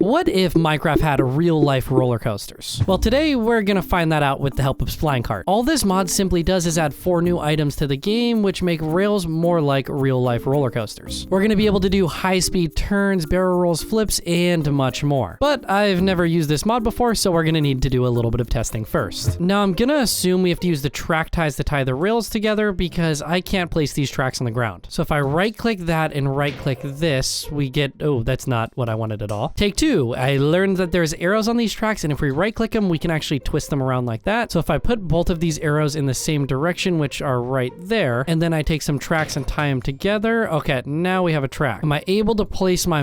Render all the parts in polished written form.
What if Minecraft had real-life roller coasters? Well, today we're gonna find that out with the help of Splinecart. All this mod simply does is add 4 new items to the game, which make rails more like real-life roller coasters. We're gonna be able to do high-speed turns, barrel rolls, flips, and much more. But I've never used this mod before, so we're gonna need to do a little bit of testing first. Now, I'm gonna assume we have to use the track ties to tie the rails together because I can't place these tracks on the ground. So if I right-click that and right-click this, we get, oh, that's not what I wanted at all. Take 2. I learned that there's arrows on these tracks, and if we right click them, we can actually twist them around like that. So if I put both of these arrows in the same direction, which are right there, and then I take some tracks and tie them together, okay, now we have a track. Am I able to place my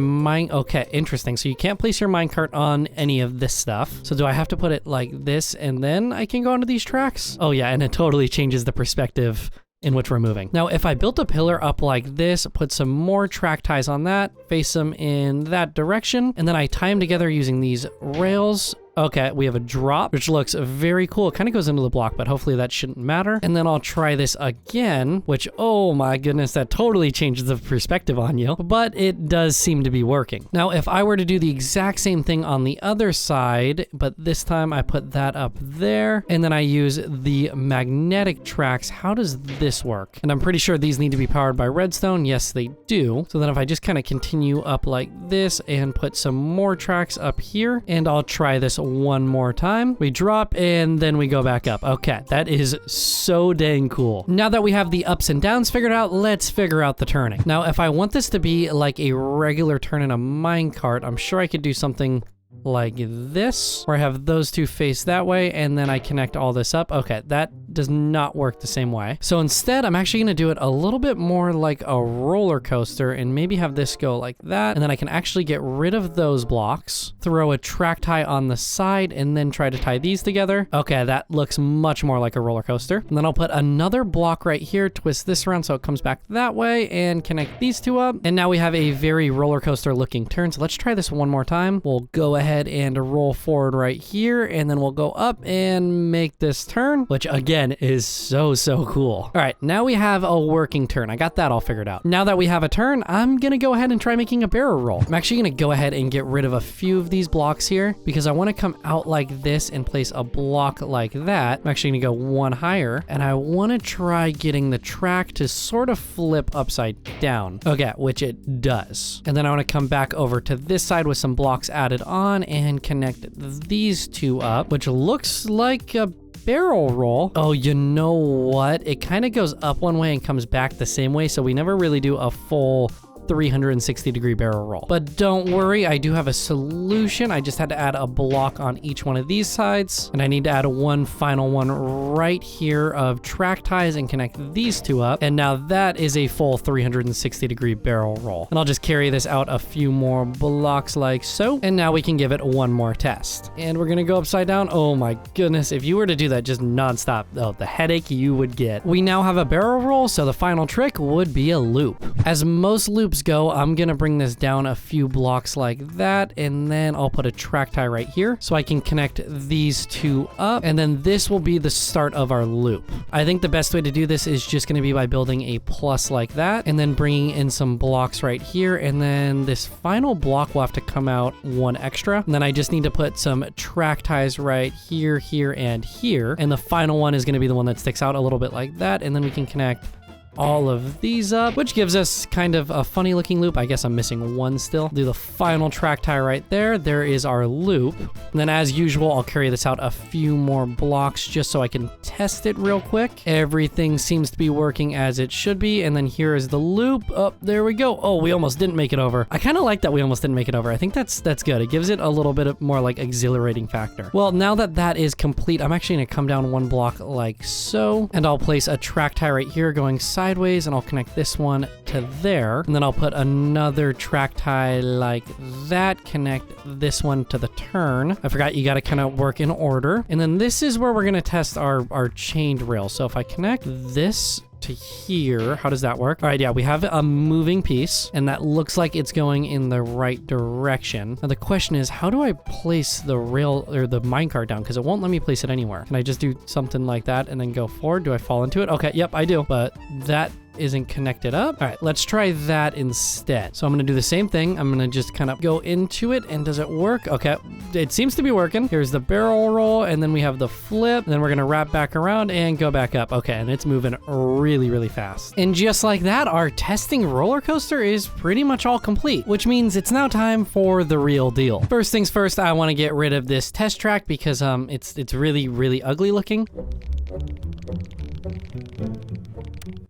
okay, interesting. So you can't place your minecart on any of this stuff. So do I have to put it like this, and then I can go onto these tracks? Oh yeah, and it totally changes the perspective in which we're moving. Now, if I built a pillar up like this, put some more track ties on that, face them in that direction, and then I tie them together using these rails. Okay, we have a drop, which looks very cool. It kind of goes into the block, but hopefully that shouldn't matter. And then I'll try this again, which, oh my goodness, that totally changes the perspective on you, but it does seem to be working. Now, if I were to do the exact same thing on the other side, but this time I put that up there, and then I use the magnetic tracks, how does this work? And I'm pretty sure these need to be powered by redstone. Yes, they do. So then if I just kind of continue up like this and put some more tracks up here, and I'll try this one more time. We drop and then we go back up. Okay, that is so dang cool. Now that we have the ups and downs figured out, let's figure out the turning. Now, if I want this to be like a regular turn in a minecart, I'm sure I could do something like this, where I have those two face that way, and then I connect all this up. Okay, that does not work the same way. So instead, I'm actually gonna do it a little bit more like a roller coaster and maybe have this go like that, and then I can actually get rid of those blocks, throw a track tie on the side, and then try to tie these together. Okay, that looks much more like a roller coaster. And then I'll put another block right here, twist this around so it comes back that way, and connect these two up. And now we have a very roller coaster looking turn. So let's try this one more time. We'll go ahead and roll forward right here, and then we'll go up and make this turn, which again is so cool. All right, now we have a working turn. I got that all figured out. Now that we have a turn, I'm gonna go ahead and try making a barrel roll. I'm actually gonna go ahead and get rid of a few of these blocks here because I want to come out like this and place a block like that. I'm actually gonna go one higher, and I want to try getting the track to sort of flip upside down. Okay, which it does. And then I want to come back over to this side with some blocks added on and connect these two up, which looks like a barrel roll. Oh, you know what? It kind of goes up one way and comes back the same way, so we never really do a full 360-degree barrel roll. But don't worry, I do have a solution. I just had to add a block on each one of these sides, and I need to add one final one right here of track ties and connect these two up. And now that is a full 360-degree barrel roll. And I'll just carry this out a few more blocks like so. And now we can give it one more test. And we're gonna go upside down. Oh my goodness, if you were to do that just nonstop, oh, the headache you would get. We now have a barrel roll, so the final trick would be a loop. As most loops go, I'm gonna bring this down a few blocks like that, and then I'll put a track tie right here so I can connect these two up, and then this will be the start of our loop. I think the best way to do this is just gonna be by building a plus like that, and then bringing in some blocks right here, and then this final block will have to come out one extra, and then I just need to put some track ties right here, here, and here, and the final one is gonna be the one that sticks out a little bit like that, and then we can connect all of these up, which gives us kind of a funny looking loop. I guess I'm missing one still. Do the final track tie right there. There is our loop. And then as usual, I'll carry this out a few more blocks just so I can test it real quick. Everything seems to be working as it should be. And then here is the loop. Oh, there we go. Oh, we almost didn't make it over. I kind of like that we almost didn't make it over. I think that's good. It gives it a little bit of more like exhilarating factor. Well, now that that is complete, I'm actually gonna come down one block like so, and I'll place a track tie right here going sideways, and I'll connect this one to there, and then I'll put another track tie like that, connect this one to the turn. I forgot you got to kind of work in order. And then this is where we're going to test our chained rail. So if I connect this to here, how does that work? All right, yeah, we have a moving piece, and that looks like it's going in the right direction. Now the question is, how do I place the rail or the minecart down? Because it won't let me place it anywhere. Can I just do something like that and then go forward? Do I fall into it? Okay, yep, I do. But that isn't connected up. All right, let's try that instead. So I'm gonna do the same thing. I'm gonna just kind of go into it, and does it work? Okay, it seems to be working. Here's the barrel roll, and then we have the flip. And then we're gonna wrap back around and go back up. Okay, and it's moving really, really fast. And just like that, our testing roller coaster is pretty much all complete, which means it's now time for the real deal. First things first, I want to get rid of this test track because it's really, really ugly looking.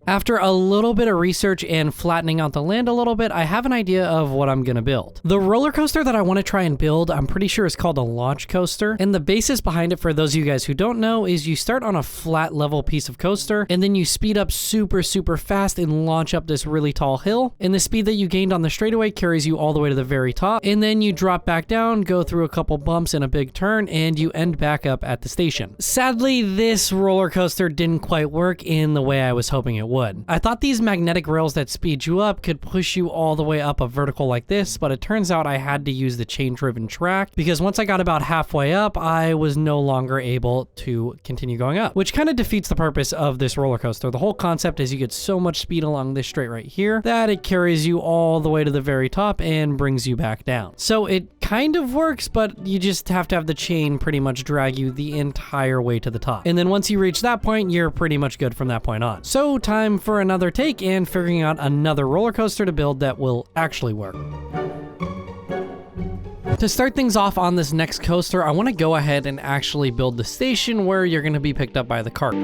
After a little bit of research and flattening out the land a little bit, I have an idea of what I'm gonna build. The roller coaster that I want to try and build, I'm pretty sure is called a launch coaster. And the basis behind it, for those of you guys who don't know, is you start on a flat level piece of coaster, and then you speed up super, super fast and launch up this really tall hill. And the speed that you gained on the straightaway carries you all the way to the very top. And then you drop back down, go through a couple bumps and a big turn, and you end back up at the station. Sadly, this roller coaster didn't quite work in the way I was hoping it would. I thought these magnetic rails that speed you up could push you all the way up a vertical like this, but it turns out I had to use the chain-driven track because once I got about halfway up, I was no longer able to continue going up, which kind of defeats the purpose of this roller coaster. The whole concept is you get so much speed along this straight right here that it carries you all the way to the very top and brings you back down. So it kind of works, but you just have to have the chain pretty much drag you the entire way to the top. And then once you reach that point, you're pretty much good from that point on. So time for another take and figuring out another roller coaster to build that will actually work. To start things off on this next coaster, I want to go ahead and actually build the station where you're going to be picked up by the cart.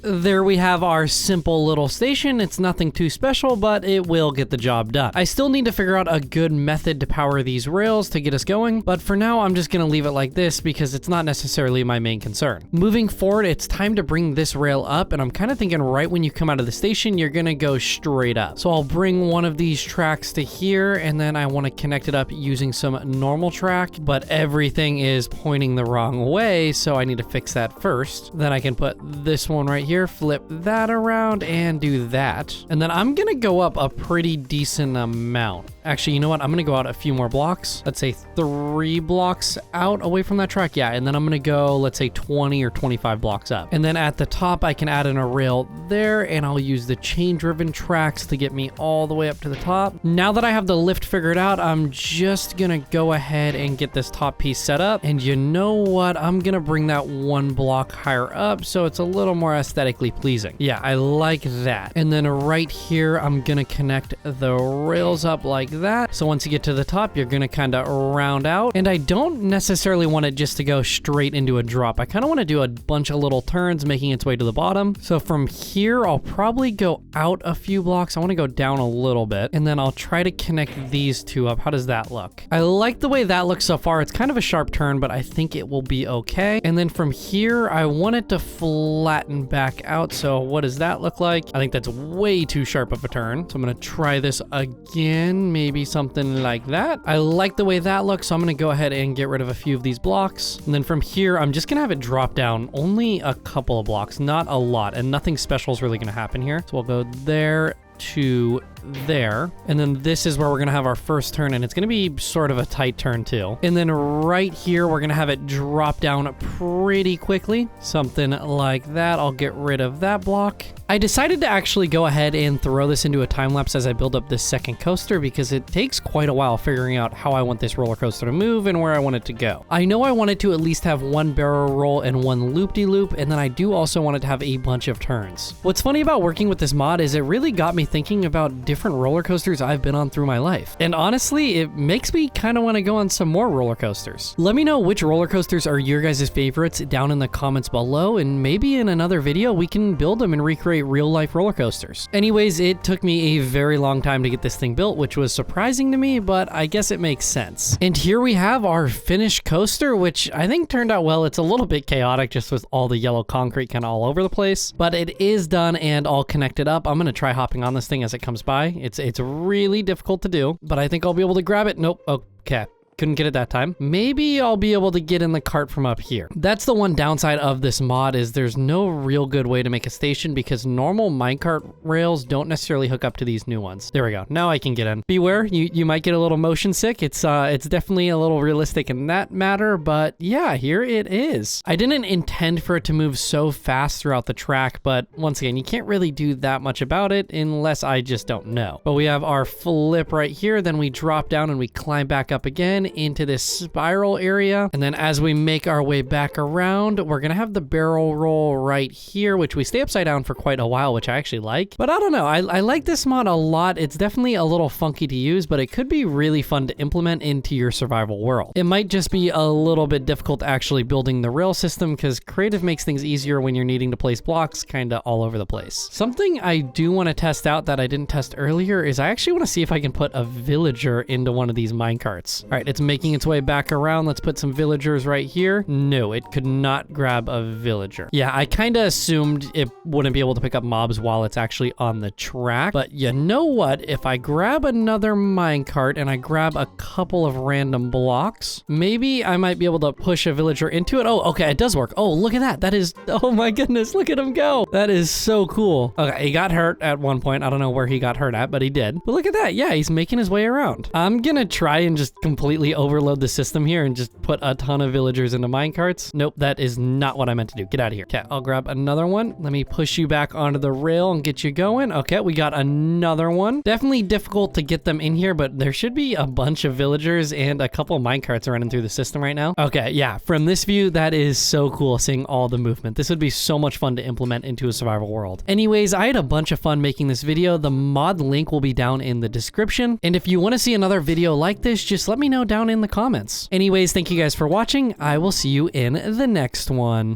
There we have our simple little station. It's nothing too special, but it will get the job done. I still need to figure out a good method to power these rails to get us going, but for now, I'm just gonna leave it like this because it's not necessarily my main concern. Moving forward, it's time to bring this rail up, and I'm kind of thinking right when you come out of the station, you're gonna go straight up. So I'll bring one of these tracks to here, and then I wanna connect it up using some normal track, but everything is pointing the wrong way, so I need to fix that first. Then I can put this one right here, flip that around and do that. And then I'm gonna go up a pretty decent amount. Actually, you know what? I'm gonna go out a few more blocks. Let's say 3 blocks out away from that track. Yeah, and then I'm gonna go, let's say 20 or 25 blocks up. And then at the top, I can add in a rail there, and I'll use the chain-driven tracks to get me all the way up to the top. Now that I have the lift figured out, I'm just gonna go ahead and get this top piece set up. And you know what? I'm gonna bring that 1 block higher up so it's a little more aesthetically pleasing. Yeah, I like that. And then right here, I'm gonna connect the rails up like that. So once you get to the top, you're gonna kind of round out. And I don't necessarily want it just to go straight into a drop. I kind of want to do a bunch of little turns, making its way to the bottom. So from here, I'll probably go out a few blocks. I want to go down a little bit, and then I'll try to connect these two up. How does that look? I like the way that looks so far. It's kind of a sharp turn, but I think it will be okay. And then from here, I want it to flatten back out. So what does that look like? I think that's way too sharp of a turn. So I'm gonna try this again, maybe something like that. I like the way that looks, so I'm gonna go ahead and get rid of a few of these blocks. And then from here, I'm just gonna have it drop down only a couple of blocks, not a lot, and nothing special is really gonna happen here. So we'll go there to there, and then this is where we're gonna have our first turn, and it's gonna be sort of a tight turn too. And then right here, we're gonna have it drop down pretty quickly, something like that. I'll get rid of that block. I decided to actually go ahead and throw this into a time lapse as I build up this second coaster because it takes quite a while figuring out how I want this roller coaster to move and where I want it to go. I know I wanted to at least have 1 barrel roll and 1 loop-de-loop, and then I do also want it to have a bunch of turns. What's funny about working with this mod is it really got me thinking about different roller coasters I've been on through my life. And honestly, it makes me kind of want to go on some more roller coasters. Let me know which roller coasters are your guys' favorites down in the comments below, and maybe in another video we can build them and recreate real life roller coasters. Anyways, it took me a very long time to get this thing built, which was surprising to me, but I guess it makes sense. And here we have our finished coaster, which I think turned out well. It's a little bit chaotic just with all the yellow concrete kind of all over the place, but it is done and all connected up. I'm gonna try hopping on this thing as it comes by. It's really difficult to do, but I think I'll be able to grab it. Nope. Okay. couldn't get it that time. Maybe I'll be able to get in the cart from up here. That's the one downside of this mod is there's no real good way to make a station because normal minecart rails don't necessarily hook up to these new ones. There we go. Now I can get in. Beware, you might get a little motion sick. It's definitely a little realistic in that matter, but yeah, here it is. I didn't intend for it to move so fast throughout the track, but once again, you can't really do that much about it unless I just don't know. But we have our flip right here, then we drop down and we climb back up again into this spiral area. And then as we make our way back around, we're gonna have the barrel roll right here, which we stay upside down for quite a while, which I actually like. But I don't know, I like this mod a lot. It's definitely a little funky to use, but it could be really fun to implement into your survival world. It might just be a little bit difficult actually building the rail system because creative makes things easier when you're needing to place blocks kind of all over the place. Something I do want to test out that I didn't test earlier is I actually want to see if I can put a villager into one of these minecarts. All right, it's making its way back around. Let's put some villagers right here. No, it could not grab a villager. Yeah, I kind of assumed it wouldn't be able to pick up mobs while it's actually on the track, but you know what? If I grab another minecart and I grab a couple of random blocks, maybe I might be able to push a villager into it. Oh, okay, it does work. Oh, look at that. That is, oh my goodness, look at him go. That is so cool. Okay, he got hurt at one point. I don't know where he got hurt at, but he did. But look at that. Yeah, he's making his way around. I'm gonna try and just completely overload the system here and just put a ton of villagers into minecarts. Nope, that is not what I meant to do. Get out of here. Okay, I'll grab another one. Let me push you back onto the rail and get you going. Okay, we got another one. Definitely difficult to get them in here, but there should be a bunch of villagers and a couple of minecarts running through the system right now. Okay, yeah, from this view, that is so cool seeing all the movement. This would be so much fun to implement into a survival world. Anyways, I had a bunch of fun making this video. The mod link will be down in the description. And if you want to see another video like this, just let me know down in the comments. Anyways, thank you guys for watching. I will see you in the next one.